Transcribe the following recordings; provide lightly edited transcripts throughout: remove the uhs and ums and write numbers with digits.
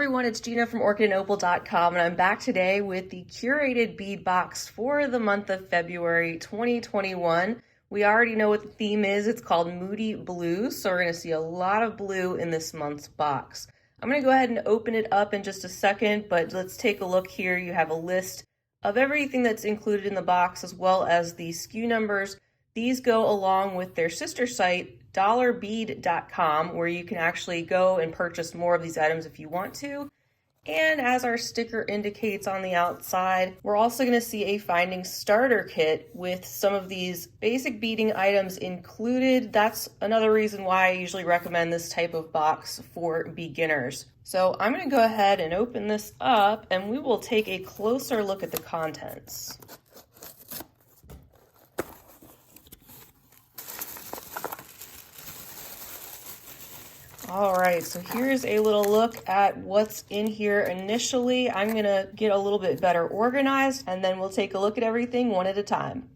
everyone, it's Gina from orchidandopal.com, and I'm back today with the Curated Bead Box for the month of February 2021. We already know what the theme is. It's called Moody Blues, so we're going to see a lot of blue in this month's box. I'm going to go ahead and open it up in just a second, but let's take a look here. You have a list of everything that's included in the box, as well as the SKU numbers. These go along with their sister site, dollarbead.com, where you can actually go and purchase more of these items if you want to. And as our sticker indicates on the outside, we're also going to see a finding starter kit with some of these basic beading items included. That's another reason why I usually recommend this type of box for beginners. So I'm going to go ahead and open this up and we will take a closer look at the contents. All right, so here's a little look at what's in here initially. I'm gonna get a little bit better organized and then we'll take a look at everything one at a time.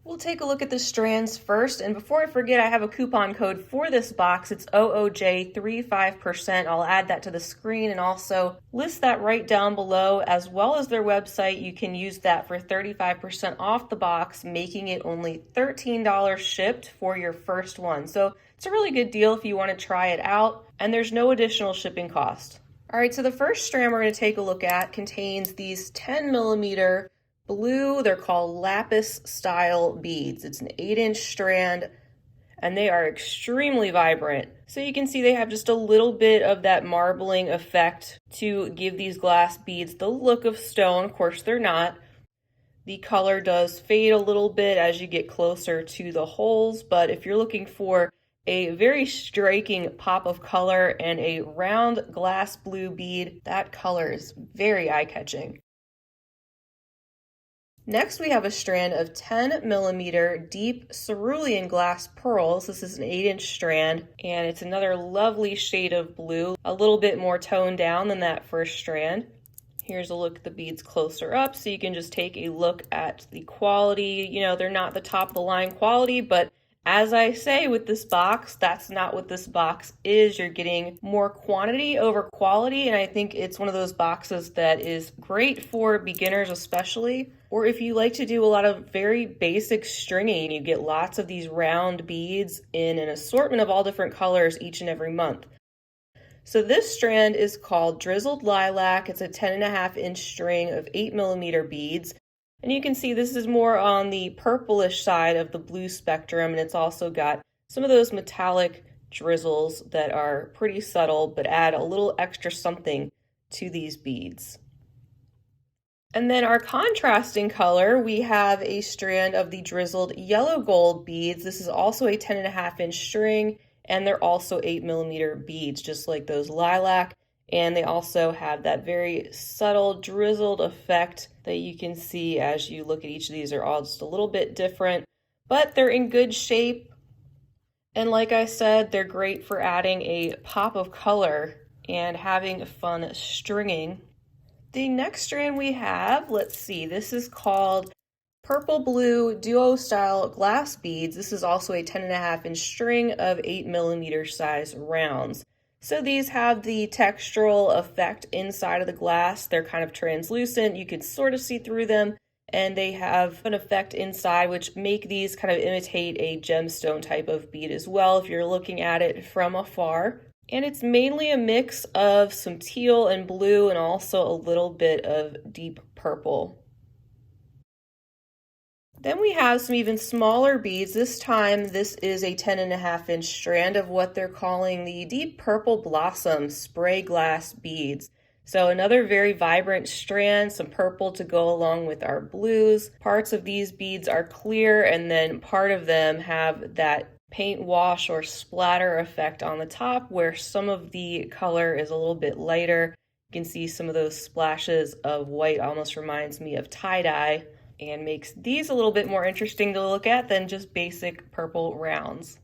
We'll take a look at the strands first, and before I forget, I have a coupon code for this box. It's OOJ35%. I'll add that to the screen and also list that right down below, as well as their website. You can use that for 35% off the box, making it only $13 shipped for your first one. So it's a really good deal if you want to try it out, and there's no additional shipping cost. All right, so the first strand we're going to take a look at contains these 10mm blue, they're called Lapis style beads. It's an 8-inch strand and they are extremely vibrant. So you can see they have just a little bit of that marbling effect to give these glass beads the look of stone. Of course, they're not. The color does fade a little bit as you get closer to the holes, but if you're looking for a very striking pop of color and a round glass blue bead, that color is very eye-catching. Next, we have a strand of 10mm deep cerulean glass pearls. This is an 8-inch strand, and it's another lovely shade of blue, a little bit more toned down than that first strand. Here's a look at the beads closer up, so you can just take a look at the quality. You know, they're not the top of the line quality, but as I say with this box, that's not what this box is. You're getting more quantity over quality, and I think it's one of those boxes that is great for beginners especially, or if you like to do a lot of very basic stringing. You get lots of these round beads in an assortment of all different colors each and every month. So this strand is called Drizzled Lilac. It's a 10.5-inch string of 8mm beads. And you can see this is more on the purplish side of the blue spectrum, and it's also got some of those metallic drizzles that are pretty subtle but add a little extra something to these beads. And then our contrasting color, we have a strand of the drizzled yellow gold beads. This is also a 10.5-inch string, and they're also 8mm beads, just like those lilac. And they also have that very subtle drizzled effect that you can see as you look at each of these. Are all just a little bit different, but they're in good shape. And like I said, they're great for adding a pop of color and having fun stringing. The next strand we have, let's see, this is called Purple Blue Duo Style Glass Beads. This is also a 10.5-inch string of 8mm size rounds. So these have the textural effect inside of the glass. They're kind of translucent. You can sort of see through them, and they have an effect inside which make these kind of imitate a gemstone type of bead as well if you're looking at it from afar. And it's mainly a mix of some teal and blue and also a little bit of deep purple. Then we have some even smaller beads. This time, this is a 10.5-inch strand of what they're calling the Deep Purple Blossom Spray Glass Beads. So another very vibrant strand, some purple to go along with our blues. Parts of these beads are clear, and then part of them have that paint wash or splatter effect on the top, where some of the color is a little bit lighter. You can see some of those splashes of white, almost reminds me of tie-dye, and makes these a little bit more interesting to look at than just basic purple rounds.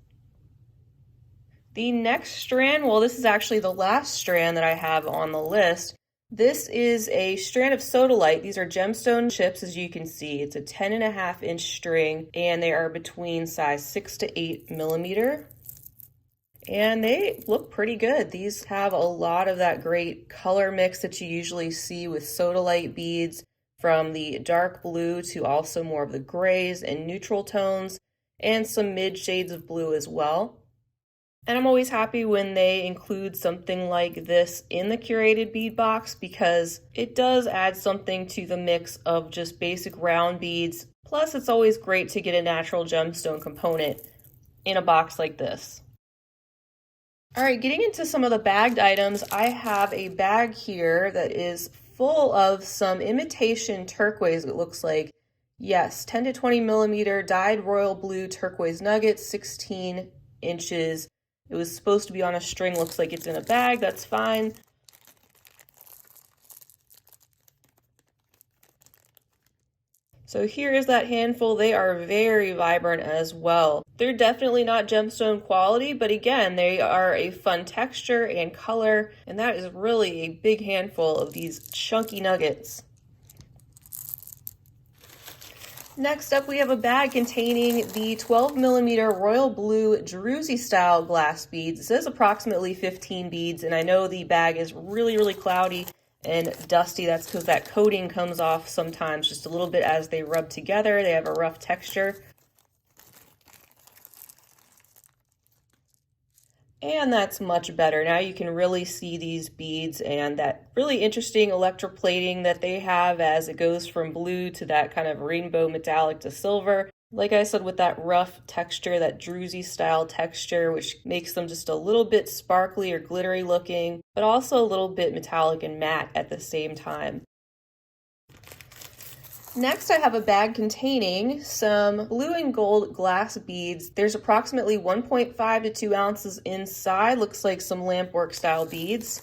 The next strand, well, this is actually the last strand that I have on the list. This is a strand of Sodalite. These are gemstone chips, as you can see. It's a 10.5-inch string, and they are between size 6 to 8mm. and they look pretty good. These have a lot of that great color mix that you usually see with Sodalite beads, from the dark blue to also more of the grays and neutral tones, and some mid shades of blue as well. And I'm always happy when they include something like this in the curated bead box, because it does add something to the mix of just basic round beads. Plus, it's always great to get a natural gemstone component in a box like this. All right, getting into some of the bagged items, I have a bag here that is full of some imitation turquoise, it looks like. Yes, 10 to 20 millimeter dyed royal blue turquoise nuggets, 16 inches. It was supposed to be on a string, looks like it's in a bag, that's fine. So here is that handful. They are very vibrant as well. They're definitely not gemstone quality, but again, they are a fun texture and color, and that is really a big handful of these chunky nuggets. Next up, we have a bag containing the 12 millimeter royal blue druzy style glass beads. It says approximately 15 beads, and I know the bag is really cloudy and dusty. That's because that coating comes off sometimes just a little bit as they rub together. They have a rough texture. And that's much better. Now you can really see these beads and that really interesting electroplating that they have as it goes from blue to that kind of rainbow metallic to silver. Like I said, with that rough texture, that druzy style texture, which makes them just a little bit sparkly or glittery looking, but also a little bit metallic and matte at the same time. Next, I have a bag containing some blue and gold glass beads. There's approximately 1.5 to 2 ounces inside. Looks like some lampwork style beads.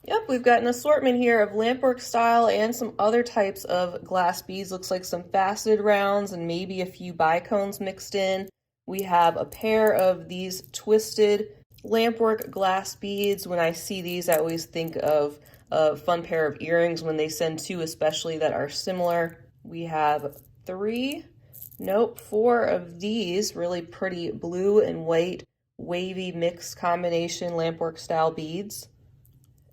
Yep, we've got an assortment here of lampwork style and some other types of glass beads. Looks like some faceted rounds and maybe a few bicones mixed in. We have a pair of these twisted lampwork glass beads. When I see these, I always think of a fun pair of earrings when they send two, especially that are similar. We have 4 of these really pretty blue and white wavy mixed combination lampwork style beads.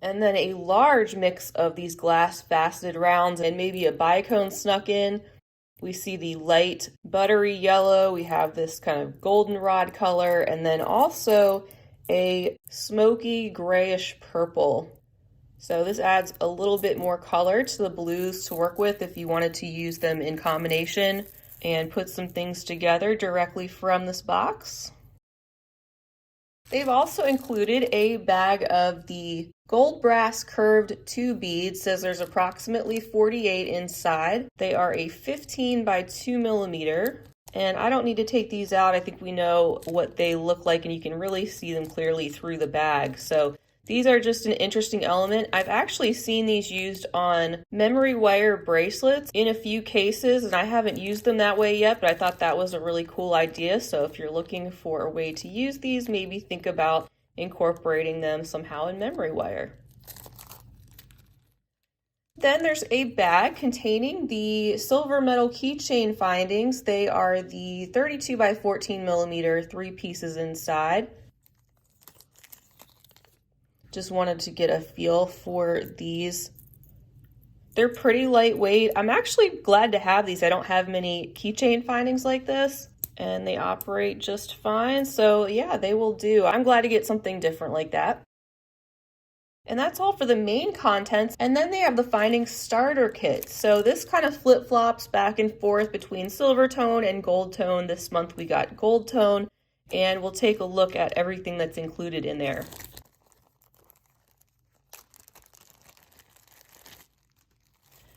And then a large mix of these glass faceted rounds and maybe a bicone snuck in. We see the light buttery yellow. We have this kind of goldenrod color, and then also a smoky grayish purple. So this adds a little bit more color to the blues to work with if you wanted to use them in combination and put some things together directly from this box. They've also included a bag of the gold brass curved tube beads. Says there's approximately 48 inside. They are a 15 by 2 millimeter. And I don't need to take these out. I think we know what they look like and you can really see them clearly through the bag. So these are just an interesting element. I've actually seen these used on memory wire bracelets in a few cases, and I haven't used them that way yet, but I thought that was a really cool idea. So if you're looking for a way to use these, maybe think about incorporating them somehow in memory wire. Then there's a bag containing the silver metal keychain findings. They are the 32 by 14 millimeter, 3 pieces inside. Just wanted to get a feel for these. They're pretty lightweight. I'm actually glad to have these. I don't have many keychain findings like this, and they operate just fine. So yeah, they will do. I'm glad to get something different like that. And that's all for the main contents. And then they have the finding starter kit. So this kind of flip-flops back and forth between silver tone and gold tone. This month we got gold tone, and we'll take a look at everything that's included in there.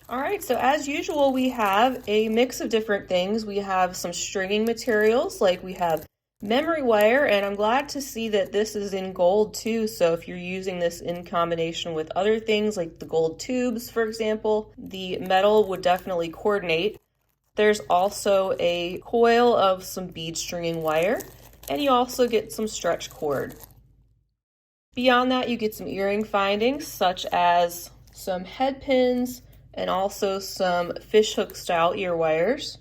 All right, so as usual, we have a mix of different things. We have some stringing materials, like we have memory wire, and I'm glad to see that this is in gold too. So if you're using this in combination with other things like the gold tubes, for example, the metal would definitely coordinate. There's also a coil of some bead stringing wire, and you also get some stretch cord. Beyond that, you get some earring findings, such as some head pins and also some fishhook style ear wires.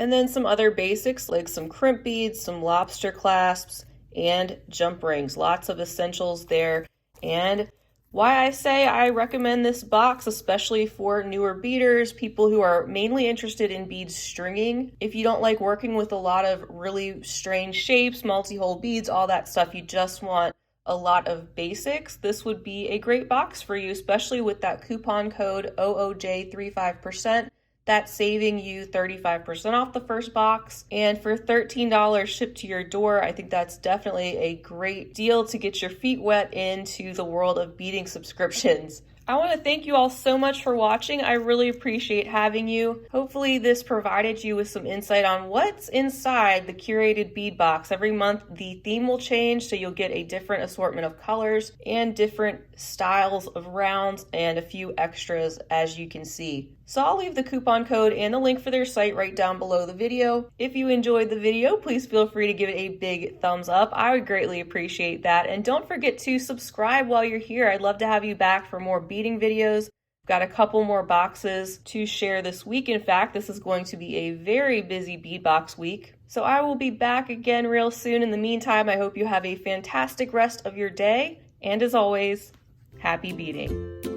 And then some other basics like some crimp beads, some lobster clasps, and jump rings. Lots of essentials there. And why I say I recommend this box, especially for newer beaders, people who are mainly interested in bead stringing. If you don't like working with a lot of really strange shapes, multi-hole beads, all that stuff, you just want a lot of basics, this would be a great box for you, especially with that coupon code OOJ35%. That's saving you 35% off the first box. And for $13 shipped to your door, I think that's definitely a great deal to get your feet wet into the world of beading subscriptions. I want to thank you all so much for watching. I really appreciate having you. Hopefully this provided you with some insight on what's inside the Curated Bead Box. Every month the theme will change, so you'll get a different assortment of colors and different styles of rounds and a few extras, as you can see. So I'll leave the coupon code and the link for their site right down below the video. If you enjoyed the video, please feel free to give it a big thumbs up. I would greatly appreciate that. And don't forget to subscribe while you're here. I'd love to have you back for more beading videos. Got a couple more boxes to share this week. In fact, this is going to be a very busy bead box week. So I will be back again real soon. In the meantime, I hope you have a fantastic rest of your day. And as always, happy beading.